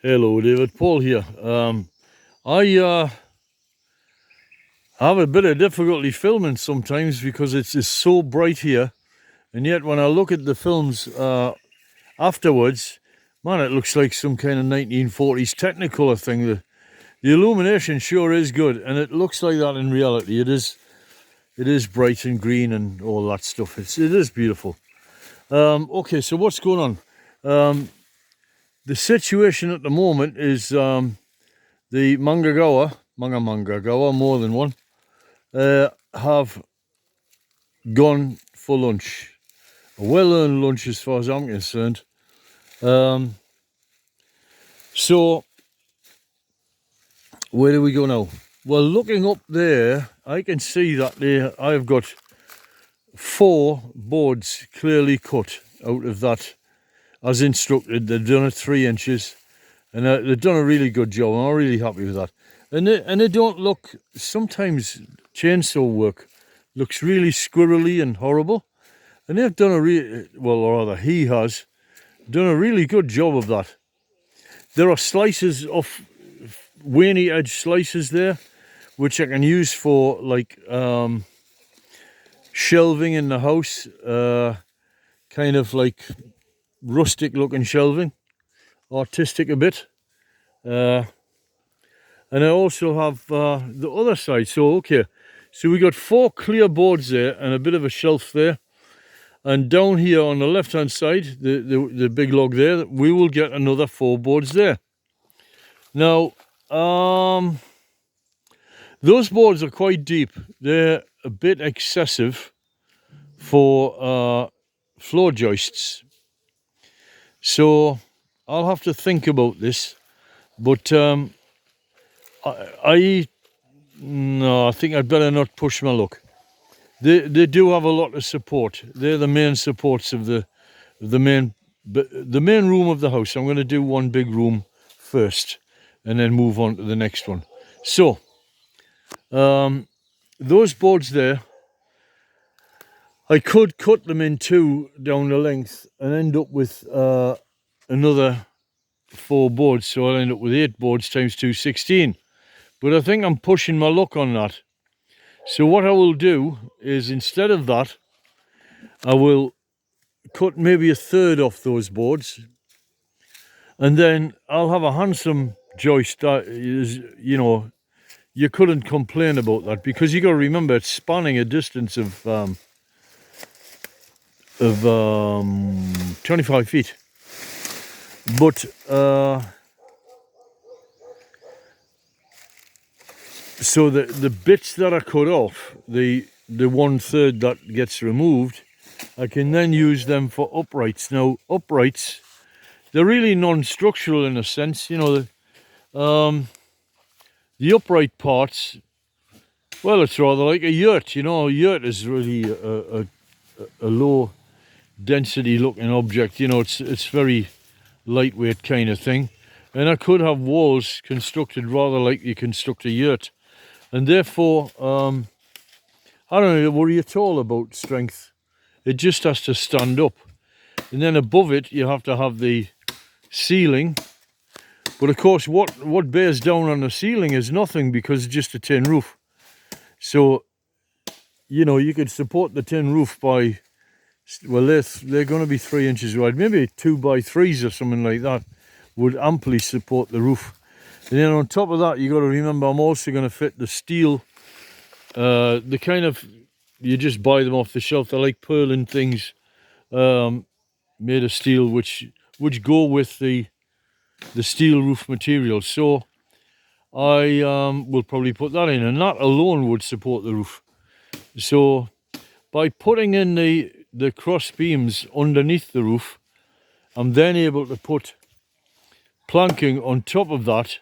Hello, David. Paul here. I have a bit of difficulty filming sometimes because it's so bright here, and yet when I look at the films afterwards, man, it looks like some kind of 1940s Technicolor thing. The illumination sure is good, and it looks like that in reality. It is bright and green and all that stuff. It is beautiful. Okay, so what's going on? The situation at the moment is the Mangagawa, more than one, have gone for lunch. A well-earned lunch as far as I'm concerned. So, where do we go now? Well, looking up there, I can see that I've got 4 boards clearly cut out of that as instructed. They've done it 3 inches, and they've done a really good job. I'm really happy with that. And they don't look, sometimes chainsaw work looks really squirrely and horrible, and they've done or rather he has done a really good job of that. There are slices of weiny edge slices there, which I can use for like shelving in the house, kind of like rustic looking shelving, artistic a bit. And I also have the other side. So okay, so we got 4 clear boards there and a bit of a shelf there, and down here on the left hand side, the big log there, we will get another 4 boards there. Now those boards are quite deep. They're a bit excessive for floor joists, so I'll have to think about this. But I think I'd better not push my luck. They do have a lot of support. They're the main supports of the main room of the house. I'm going to do one big room first, and then move on to the next one. So those boards there, I could cut them in 2 down the length and end up with another 4 boards. So I'll end up with 8 boards times 2, 16. But I think I'm pushing my luck on that. So what I will do is, instead of that, I will cut maybe a third off those boards, and then I'll have a handsome joist that is, you couldn't complain about that, because you got to remember it's spanning a distance of 25 feet. But so the bits that are cut off, the 1/3 that gets removed, I can then use them for uprights. Now uprights, they're really non-structural in a sense. The upright parts, well, it's rather like a yurt. A yurt is really a low density looking object. It's very lightweight kind of thing, and I could have walls constructed rather like you construct a yurt, and therefore I don't need to worry at all about strength. It just has to stand up, and then above it you have to have the ceiling. But of course what bears down on the ceiling is nothing, because it's just a tin roof. So you could support the tin roof by, well, they're going to be 3 inches wide, maybe 2x3s or something like that would amply support the roof. And then on top of that, you got to remember, I'm also going to fit the steel, the kind of, you just buy them off the shelf. They're like purlin things, made of steel, which go with the steel roof material. So I will probably put that in, and that alone would support the roof. So by putting in the cross beams underneath the roof, I'm then able to put planking on top of that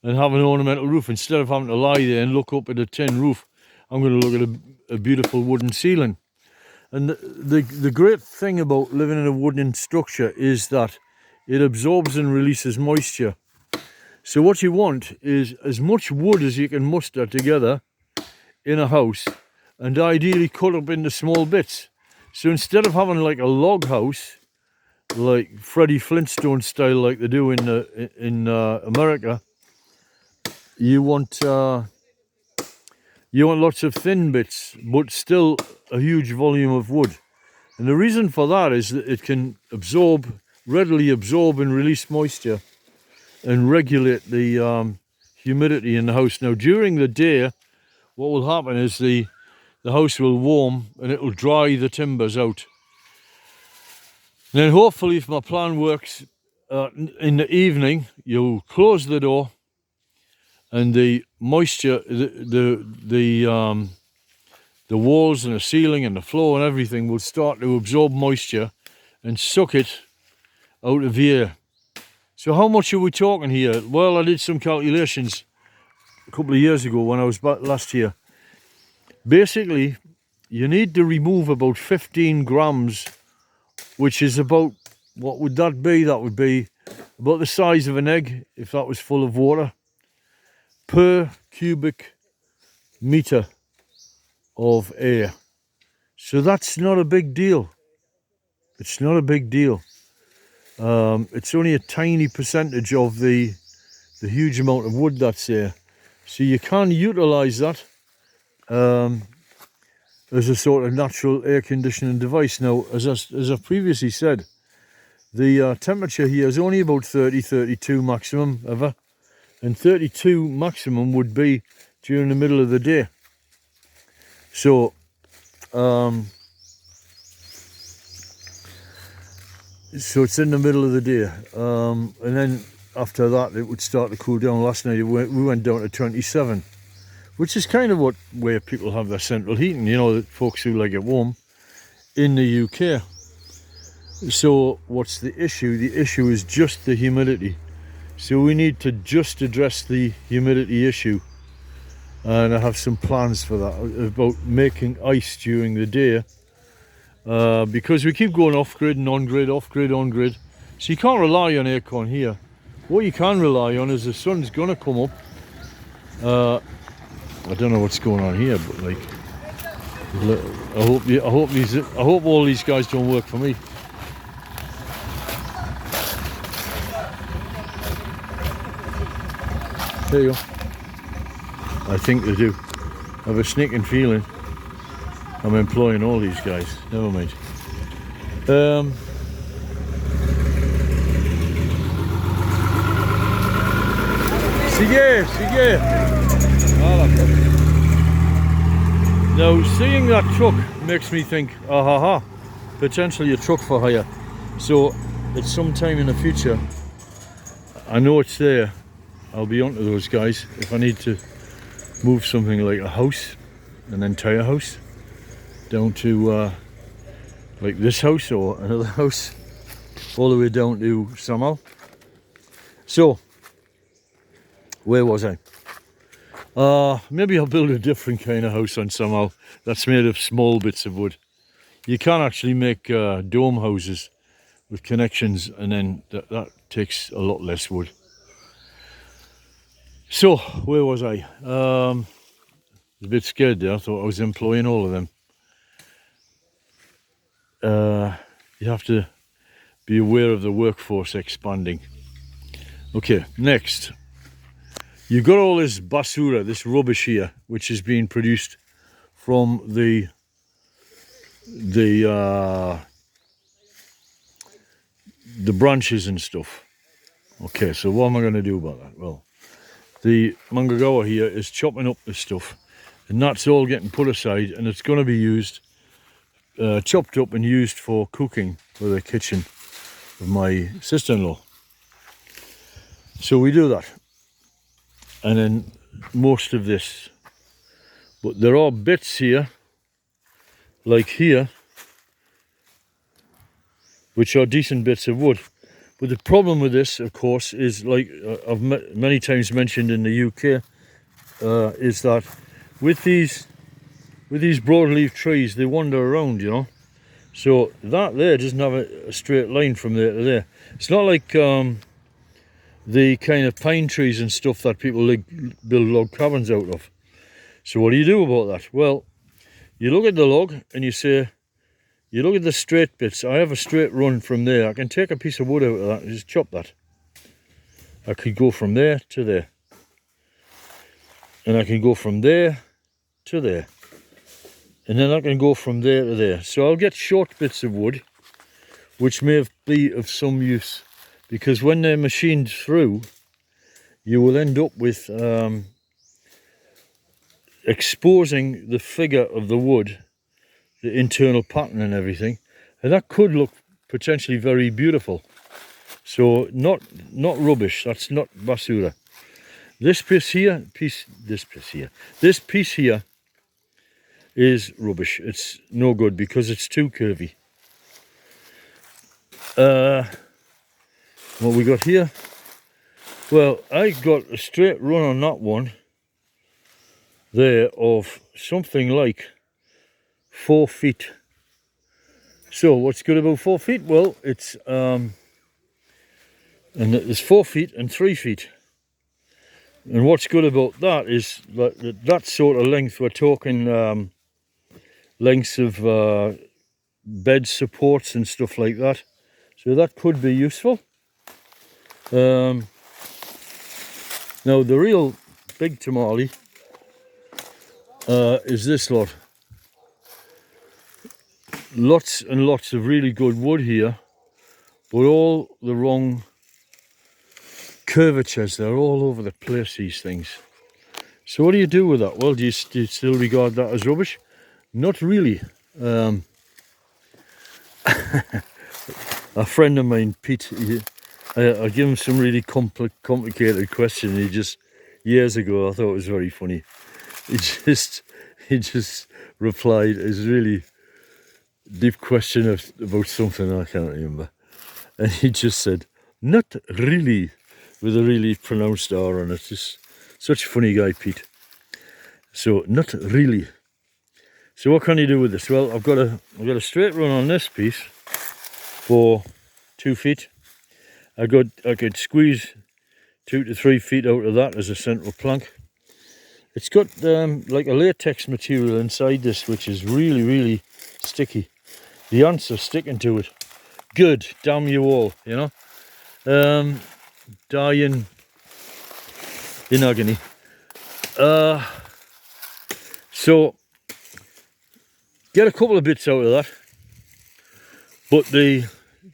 and have an ornamental roof. Instead of having to lie there and look up at a tin roof, I'm going to look at a beautiful wooden ceiling. And the great thing about living in a wooden structure is that it absorbs and releases moisture. So what you want is as much wood as you can muster together in a house, and ideally cut up into small bits. So instead of having like a log house, like Freddie Flintstone style, like they do in America. You want lots of thin bits, but still a huge volume of wood. And the reason for that is that it can readily absorb and release moisture and regulate the humidity in the house. Now, during the day, what will happen is the house will warm and it will dry the timbers out. And then hopefully, if my plan works, in the evening, you'll close the door and the moisture, the walls and the ceiling and the floor and everything will start to absorb moisture and suck it out of the air. So how much are we talking here? Well, I did some calculations a couple of years ago when I was back last year. Basically, you need to remove about 15 grams, which is about, what would that be? That would be about the size of an egg if that was full of water, per cubic meter of air. So that's not a big deal. It's not a big deal. It's only a tiny percentage of the huge amount of wood that's there. So you can utilize that as a sort of natural air conditioning device. Now, as I've previously said, the temperature here is only about 32 maximum ever, and 32 maximum would be during the middle of the day. So so it's in the middle of the day, and then after that it would start to cool down. Last night we went down to 27, which is kind of where people have their central heating, you know, the folks who like it warm in the UK. So what's the issue? The issue is just the humidity. So we need to just address the humidity issue, and I have some plans for that, about making ice during the day, because we keep going off-grid and on-grid, off-grid, on-grid. So you can't rely on aircon here. What you can rely on is the sun's gonna come up. I don't know what's going on here, but like, I hope all these guys don't work for me. There you go. I think they do. I have a sneaking feeling I'm employing all these guys. Never mind. Sigue. Now, seeing that truck makes me think, potentially a truck for hire. So, at some time in the future, I know it's there. I'll be onto those guys if I need to move something like a house, an entire house, down to like this house or another house, all the way down to Samal. So, where was I? Maybe I'll build a different kind of house on Samal that's made of small bits of wood. You can actually make dome houses with connections, and then that takes a lot less wood. So, where was I? I was a bit scared there. I thought I was employing all of them. You have to be aware of the workforce expanding. Okay, next. You've got all this basura, this rubbish here, which is being produced from the branches and stuff. Okay, so what am I going to do about that? Well, the Mangagowa here is chopping up this stuff, and that's all getting put aside, and it's going to be used, chopped up and used for cooking for the kitchen of my sister-in-law. So we do that, and then most of this. But there are bits here, like here, which are decent bits of wood. But the problem with this, of course, is, like I've many times mentioned in the UK, is that with these broadleaf trees, they wander around, you know. So that there doesn't have a straight line from there to there. It's not like the kind of pine trees and stuff that people build log cabins out of. So what do you do about that? Well, you look at the log and you say, you look at the straight bits. I have a straight run from there. I can take a piece of wood out of that and just chop that. I could go from there to there. And I can go from there to there. And then I can go from there to there. So I'll get short bits of wood, which may be of some use. Because when they're machined through, you will end up with exposing the figure of the wood, the internal pattern and everything, and that could look potentially very beautiful. So not rubbish. That's not basura. This piece here is rubbish. It's no good because it's too curvy. What we got here? Well, I got a straight run on that one there of something like 4 feet. So what's good about 4 feet? Well, it's and there's 4 feet and 3 feet. And what's good about that is that sort of length, we're talking lengths of bed supports and stuff like that. So that could be useful. Now the real big tamale is this lot. Lots and lots of really good wood here, but all the wrong curvatures. They're all over the place, these things. So what do you do with that? Well, do you still regard that as rubbish? Not really. A friend of mine, Pete, I gave him some really complicated question. He just, years ago, I thought it was very funny. He just replied his really deep question about something I can't remember. And he just said, "Not really," with a really pronounced R on it. Just such a funny guy, Pete. So, not really. So what can you do with this? Well, I've got a straight run on this piece for 2 feet. I could squeeze 2 to 3 feet out of that as a central plank. It's got like a latex material inside this, which is really, really sticky. The ants are sticking to it. Good, damn you all, you know. Dying in agony. So get a couple of bits out of that, but the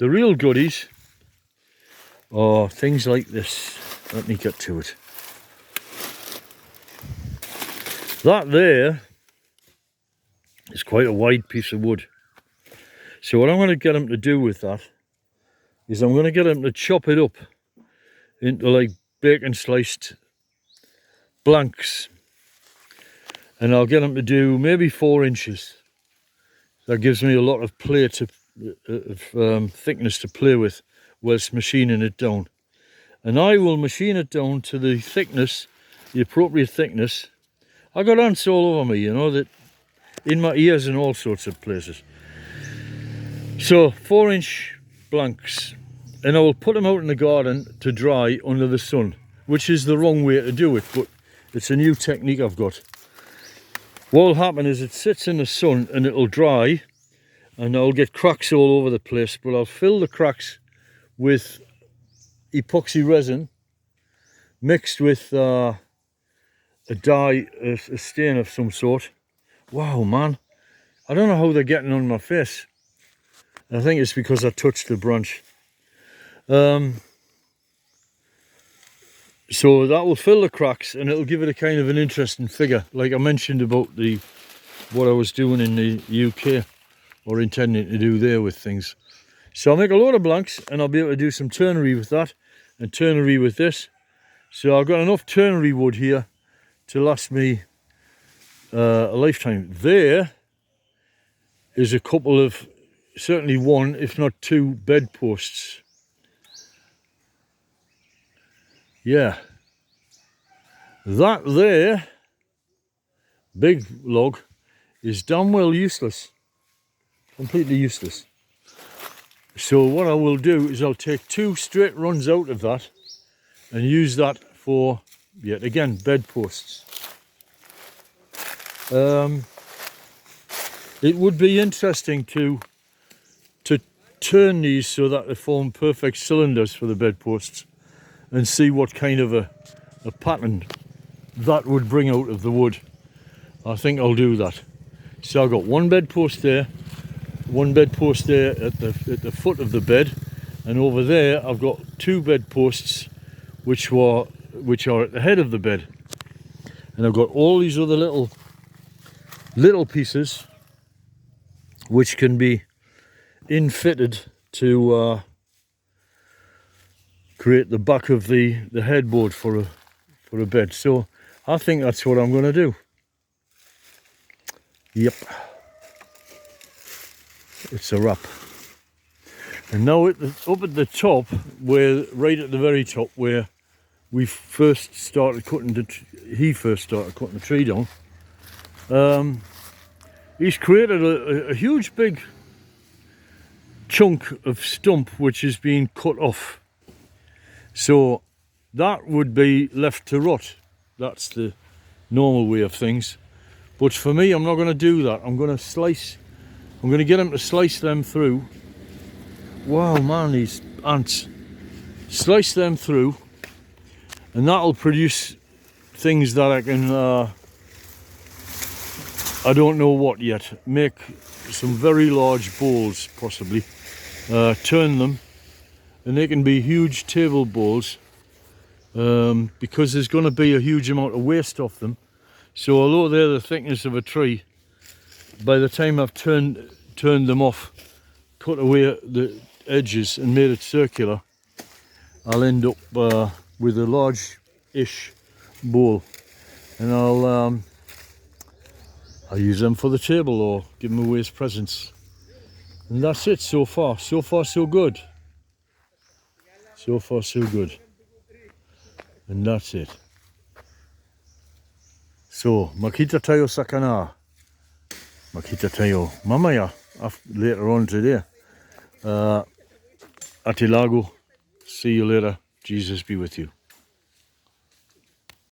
real goodies are things like this. Let me get to it. That there is quite a wide piece of wood. So what I'm going to get him to do with that is I'm going to get him to chop it up into like bacon sliced blanks, and I'll get him to do maybe 4 inches. That gives me a lot of play thickness to play with whilst machining it down. And I will machine it down to the thickness, the appropriate thickness. I got ants all over me, you know, that in my ears and all sorts of places. So 4-inch blanks, and I will put them out in the garden to dry under the sun, which is the wrong way to do it, but it's a new technique I've got. What will happen is it sits in the sun and it'll dry, and I'll get cracks all over the place, but I'll fill the cracks with epoxy resin mixed with a dye, a stain of some sort. Wow, man, I don't know how they're getting on my face. I think it's because I touched the branch. So that will fill the cracks and it'll give it a kind of an interesting figure, like I mentioned about what I was doing in the UK, or intending to do there with things. So I'll make a load of blanks and I'll be able to do some turnery with that and turnery with this. So I've got enough turnery wood here to last me a lifetime. There is a couple of, certainly 1 if not 2 bedposts. Yeah, that there big log is damn well useless, completely useless. So what I will do is I'll take 2 straight runs out of that and use that for, yet again, bedposts. It would be interesting to turn these so that they form perfect cylinders for the bedposts and see what kind of a pattern that would bring out of the wood. I think I'll do that. So I've got one bedpost there, one bedpost there at the foot of the bed, and over there I've got two bedposts which are at the head of the bed, and I've got all these other little pieces which can be infitted to create the back of the headboard for a bed. So I think that's what I'm going to do. Yep, it's a wrap. And now up at the top, right at the very top where we first started cutting he first started cutting the tree down, he's created a huge big chunk of stump which is being cut off. So that would be left to rot. That's the normal way of things. But for me, I'm not going to do that. I'm going to get him to slice them through. Wow, man, these ants. Slice them through, and that'll produce things that I can, I don't know what yet, make some very large bowls possibly, turn them, and they can be huge table bowls, because there's going to be a huge amount of waste off them. So although they're the thickness of a tree, by the time I've turned them off, cut away the edges and made it circular, I'll end up with a large-ish bowl, and I'll use them for the table or give them away as presents. And that's it so far. So far so good. So far so good. And that's it. So, makita tayo sa kana. Makita tayo mamaya, later on today. Atilago. See you later. Jesus be with you.